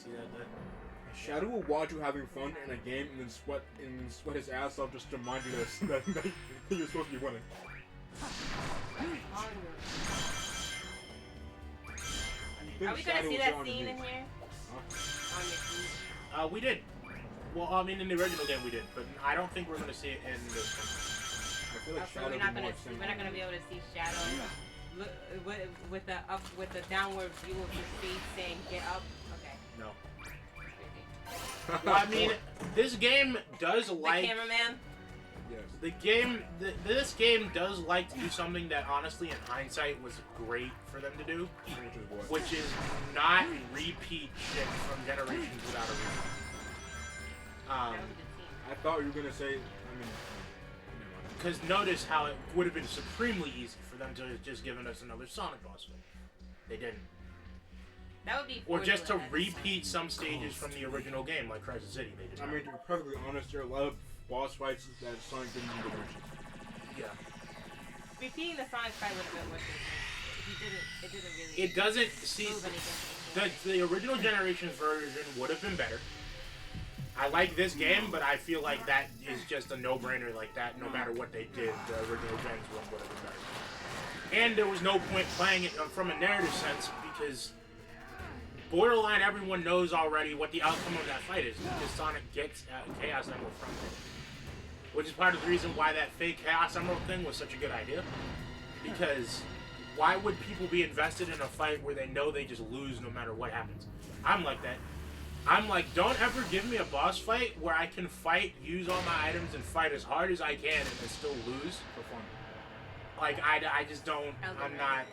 see that then. Shadow will watch you having fun in a game and then sweat his ass off just to remind you that you're supposed to be winning. Are we gonna see that scene in here? Huh? On your feet? We did. Well, I mean, in the original game we did, but I don't think we're gonna see it in this one. I feel like So Shadow we're would not be more gonna be able to see Shadow with the downward view of his face saying "get up." Okay. No. Crazy. Well, I mean, this game does like The cameraman. Yes. This game does like to do something that, honestly, in hindsight, was great for them to do, which is not repeat shit from Generations without a reason. That was a good scene. I thought you were gonna say. Because notice how it would have been supremely easy for them to have just given us another Sonic boss fight. They didn't. That would be. Or just to forward. repeat some stages from the original game, like Crisis City. They did. I mean, to be perfectly honest, there are a lot of boss fights that Sonic didn't do Generations. Yeah. Repeating the Sonic fight would have been worth it. It didn't really. It doesn't see prove anything. the original Generations version would have been better. I like this game, but I feel like that is just a no-brainer like that. No matter what they did, the original Gens one would have been better. And there was no point playing it from a narrative sense because borderline everyone knows already what the outcome of that fight is because Sonic gets Chaos Emerald from it. Which is part of the reason why that fake Chaos Emerald thing was such a good idea. Because why would people be invested in a fight where they know they just lose no matter what happens? I'm like that. I'm like, don't ever give me a boss fight where I can fight, use all my items, and fight as hard as I can and then still lose for fun. Like, I just don't, I'm not...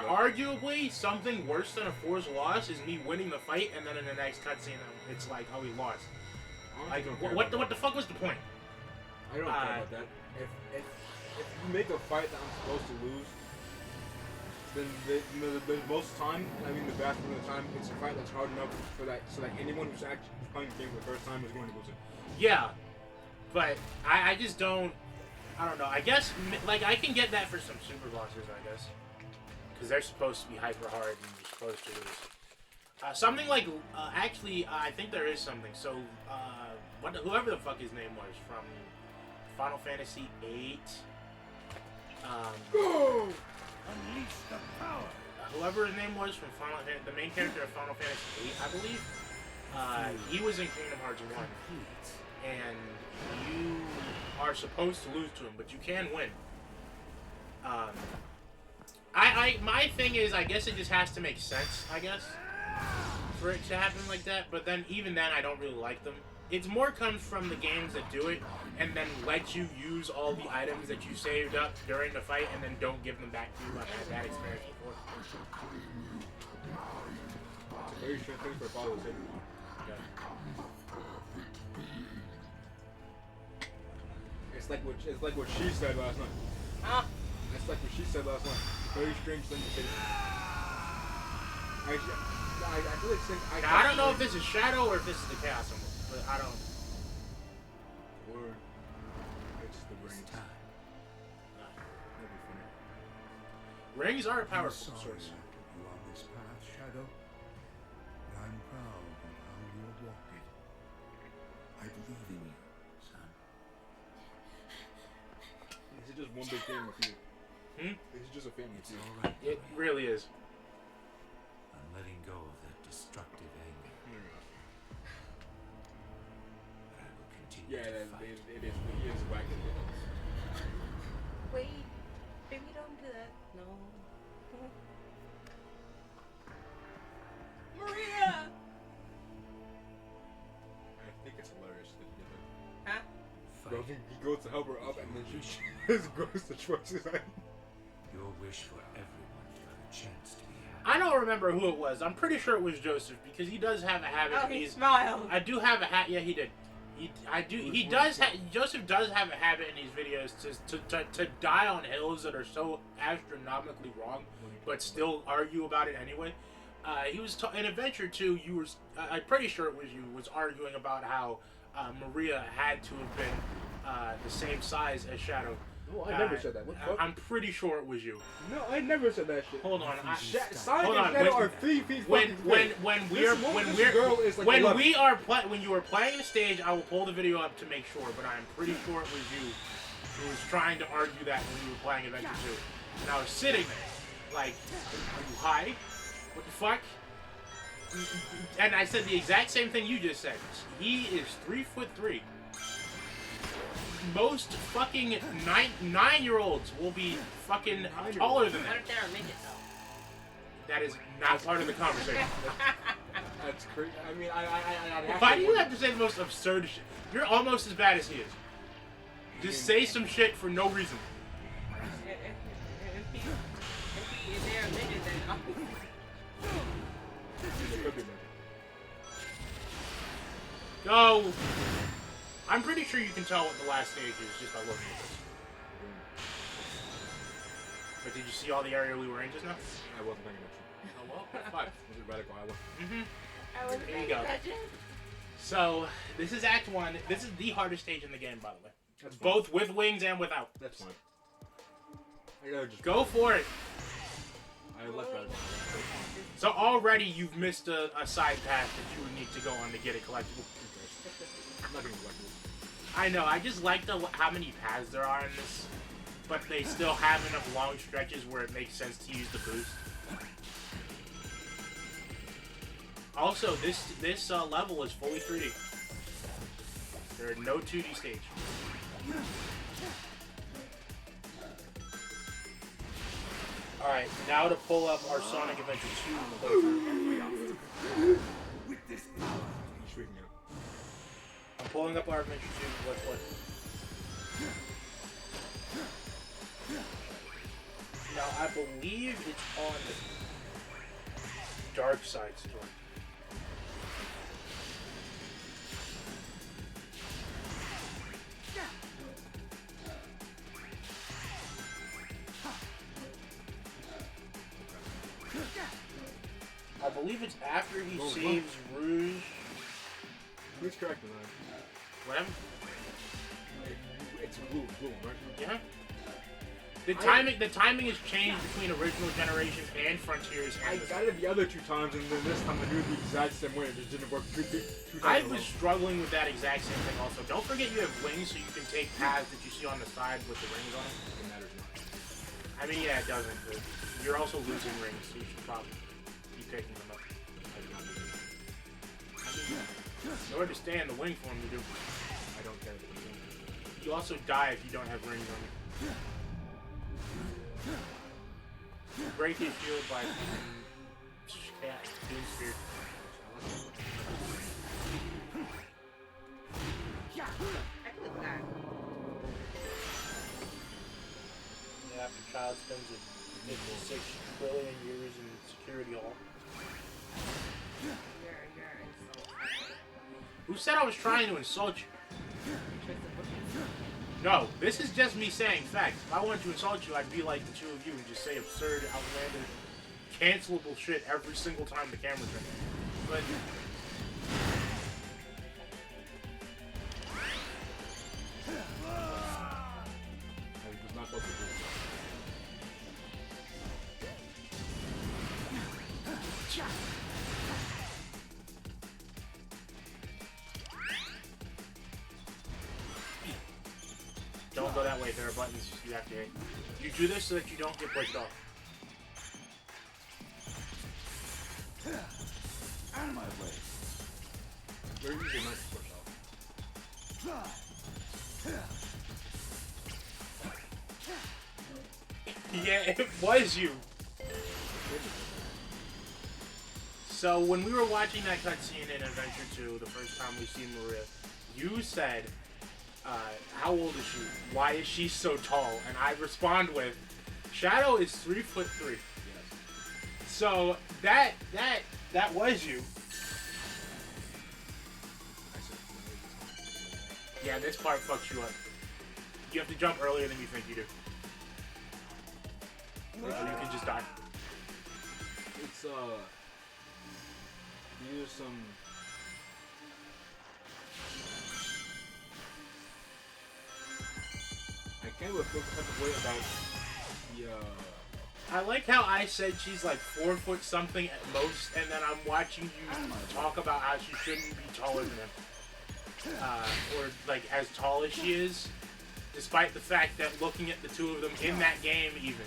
Arguably, something worse than a forced loss is me winning the fight and then in the next cutscene, it's like, oh, we lost. Like, what the fuck was the point? I don't care about that. If you make a fight that I'm supposed to lose, then the most time, I mean the vast majority of the time, it's a fight that's hard enough for that, so that anyone who's actually playing the game for the first time is going to lose it. Yeah, but I just don't, I don't know. I guess, like, I can get that for some super bosses, I guess. Because they're supposed to be hyper hard and you're supposed to lose. Something like, actually, I think there is something. So, whoever the fuck his name was from Final Fantasy VIII, Unleash the power. whoever his name was from the main character of Final Fantasy VIII, I believe, he was in Kingdom Hearts 1, and you are supposed to lose to him, but you can win. My thing is, I guess it just has to make sense, I guess, for it to happen like that, but then, even then, I don't really like them. It's more comes from the games that do it, and then let you use all the items that you saved up during the fight, and then don't give them back to you. I've had that experience before. It's a very strange thing for a father to say. Yeah. It's like what she said last night. Huh? It's like what she said last night. Very strange thing to say. I feel like Now, I don't know if this is Shadow or if this is the Chaos Emerald, but I don't. Word. It's the rings. That'd be funny. Rings are a I'm powerful sorry source. to put you on this path, Shadow. But I'm proud of how you're walking. I believe in you, son. This is just one big family feud. This is just a family It's feud. all right. It really is. I'm letting go of that destructive anger. But I will continue Yeah, to fight. it is. He is back in it. Wait. Baby, don't do that. No. Maria! I think it's hilarious that he did that. Huh? Bro, Fight. he goes to help her up and then she just goes to Schwarzenegger. Your wish for everyone to have a chance to be happy. I don't remember who it was. I'm pretty sure it was Joseph because he does have a habit. Oh, he smiled. I do have a hat. Yeah, he did. Joseph does have a habit in these videos to die on hills that are so astronomically wrong, but still argue about it anyway. He was in Adventure 2. You were, I'm pretty sure it was you, was arguing about how Maria had to have been the same size as Shadow. Oh, I never said that. What the fuck? I'm pretty sure it was you. No, I never said that shit. Hold on. Sonic Hold and on. Shadow are 3 feet fucking big. When we are playing the stage, I will pull the video up to make sure. But I'm pretty sure it was you who was trying to argue that when we were playing Adventure 2. And I was sitting there, like, are you high? What the fuck? And I said the exact same thing you just said. He is 3'3". Most fucking nine-year-olds will be fucking taller than What that. if they're a midget though? That is not part of the conversation. That's crazy. I mean, I'd have Why to do you have to say the most absurd shit? You're almost as bad as he is. Just say some shit for no reason. If they're a midget, then Go! I'm pretty sure you can tell what the last stage is just by looking at this. But did you see all the area we were in just now? I wasn't paying attention. Oh well, that's fine. This is Radical Island. I was There you go. So, this is Act 1. This is the hardest stage in the game, by the way. That's fine. Both with wings and without. That's fine. I gotta just Go for it! I left Radical Island. So already you've missed a side path that you would need to go on to get a collectible. I'm not gonna collect it. I know, I just like how many paths there are in this, but they still have enough long stretches where it makes sense to use the boost. Also, this level is fully 3D. There are no 2D stage. Alright, now to pull up our Sonic Adventure 2 playthrough. He's freaking out. I'm pulling up our Adventure 2. Let's play. Now, I believe it's on the dark side store. I believe it's after he saves Rouge. Who's correct in that? Whatever. It's blue, right? Yeah. The timing has changed between original generations and Frontiers. I And got it the other 2 times, and then this time I knew the exact same way. It just didn't work 2 times. I in a was row. struggling with that exact same thing also. Don't forget you have wings so you can take paths that you see on the side with the rings on them. It matters not. I mean, yeah, it doesn't, but you're also losing rings, so you should probably be picking them up. In order to stay in the wing form, you do. I don't care. You also die if you don't have rings on you. Break his shield by Doom Spear. I clicked that. Yeah, after child spends 56 trillion years in security hall. You're insulting. Who said I was trying to insult you? No, this is just me saying facts. If I wanted to insult you, I'd be like the two of you and just say absurd, outlandish, cancelable shit every single time the camera's in. But I was not supposed to do don't go that way. There are buttons you have to hit. You do this so that you don't get pushed off. Out of my way. They're usually not to push off. Yeah, it was you. So when we were watching that cutscene in Adventure 2, the first time we see Maria, you said, how old is she? Why is she so tall? And I respond with, Shadow is 3'3". Yes. So that was you. I said, Yeah, this part fucks you up. You have to jump earlier than you think you do. Or you can just die. it's, these are some... I can't really feel the type of way about the. I like how I said she's like 4 foot something at most, and then I'm watching you talk about how she shouldn't be taller than him. Or like as tall as she is, despite the fact that looking at the two of them in that game even.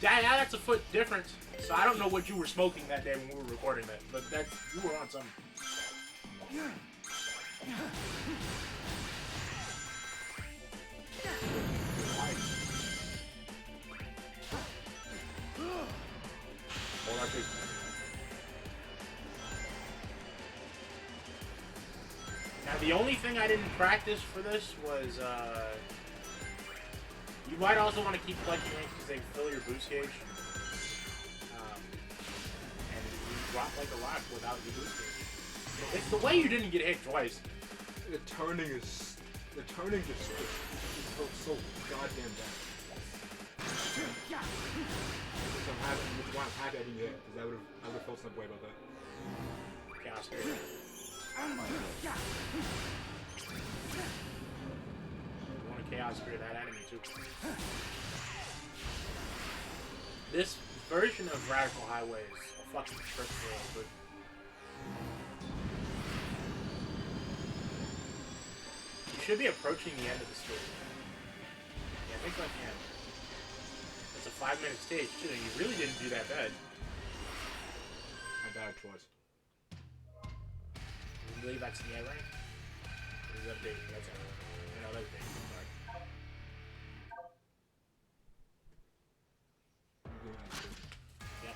That's a foot difference. So I don't know what you were smoking that day when we were recording that, but that's, you were on something. Hold on, please. Now the only thing I didn't practice for this was, you might also want to keep collecting rings because they fill your boost gauge. And you drop like a rock without your boost gauge. It's the way you didn't get hit twice. The turning just felt so goddamn bad. I'm happy I didn't get it, because I would have felt some way about that. Chaos Spirit. You want to Chaos Spirit that enemy too. This version of Radical Highway is a fucking trip for us, but you should be approaching the end of the stage. Yeah, I think I can. It's a 5-minute stage too, and you really didn't do that bad. I died twice. You believe that's the A rank? Or is that big? That's it. No, that's big. Sorry. Yep.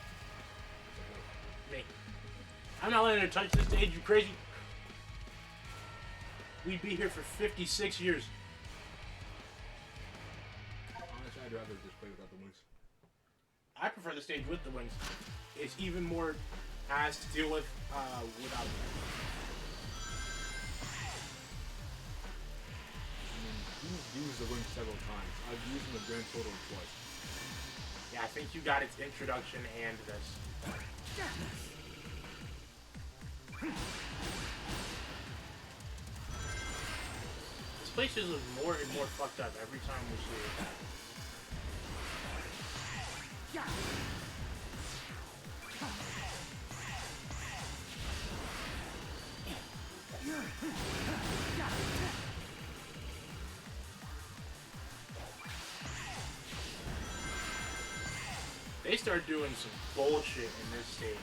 Me. I'm not letting her touch this stage, you crazy? We'd be here for 56 years. Honestly, I'd rather just play without the wings. I prefer the stage with the wings. It's even more ass to deal with without them. I mean, you've used the wings several times. I've used them a grand total of twice. Yeah, I think you got its introduction and this. This place is more and more fucked up every time we see it. They start doing some bullshit in this stage.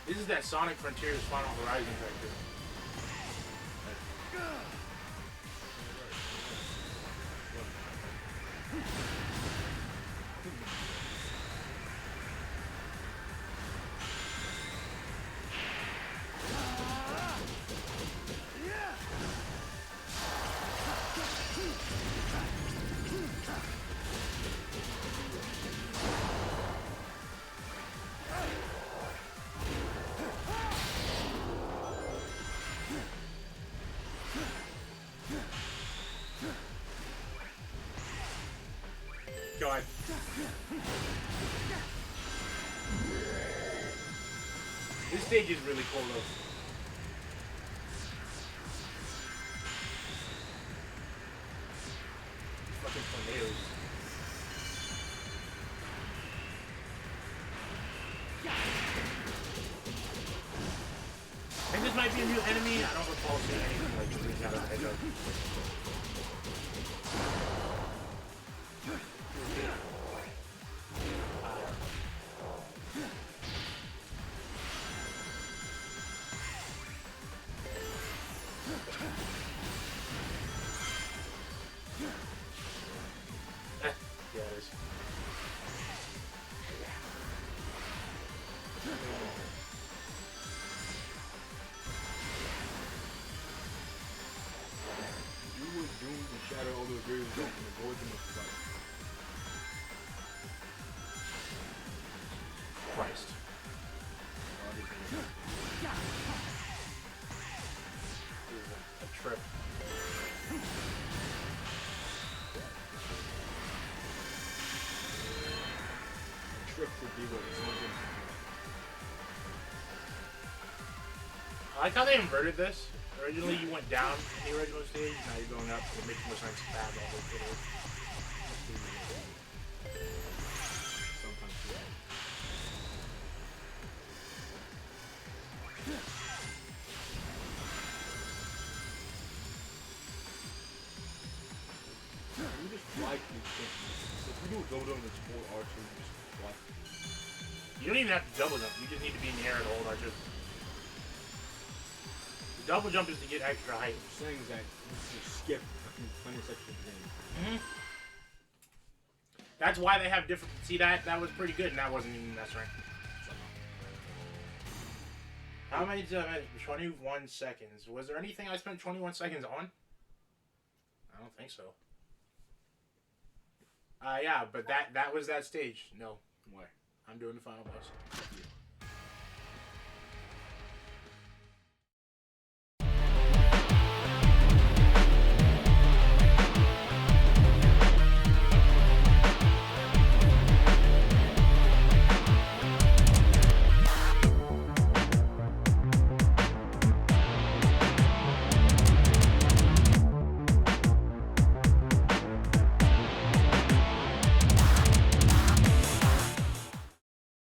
This is that Sonic Frontiers Final Horizon vector. God. This stage is really cool though. Fucking tornadoes. I think this might be a new enemy. I don't recall seeing anything like the reach out of the hedgehog. Yeah, it is. You would doom to shatter all those raiders off and avoid them with flight. should be what it's going to be. I like how they inverted this. Originally, you went down in the original stage. Now you're going up. It makes more sense to have all those videos. Sometimes too. You just fly to these things. So if you do a double jump that's full R2, you just fly. You don't even have to double jump. You just need to be in the air to hold R2. The double jump is to get extra height. What I'm saying is that you just skip fucking plenty of sections of the game. That's why they have different. See that was pretty good, and that wasn't even that's right. How many did I manage? 21 seconds. Was there anything I spent 21 seconds on? I don't think so. Yeah, but that was that stage. No. Why? I'm doing the final boss.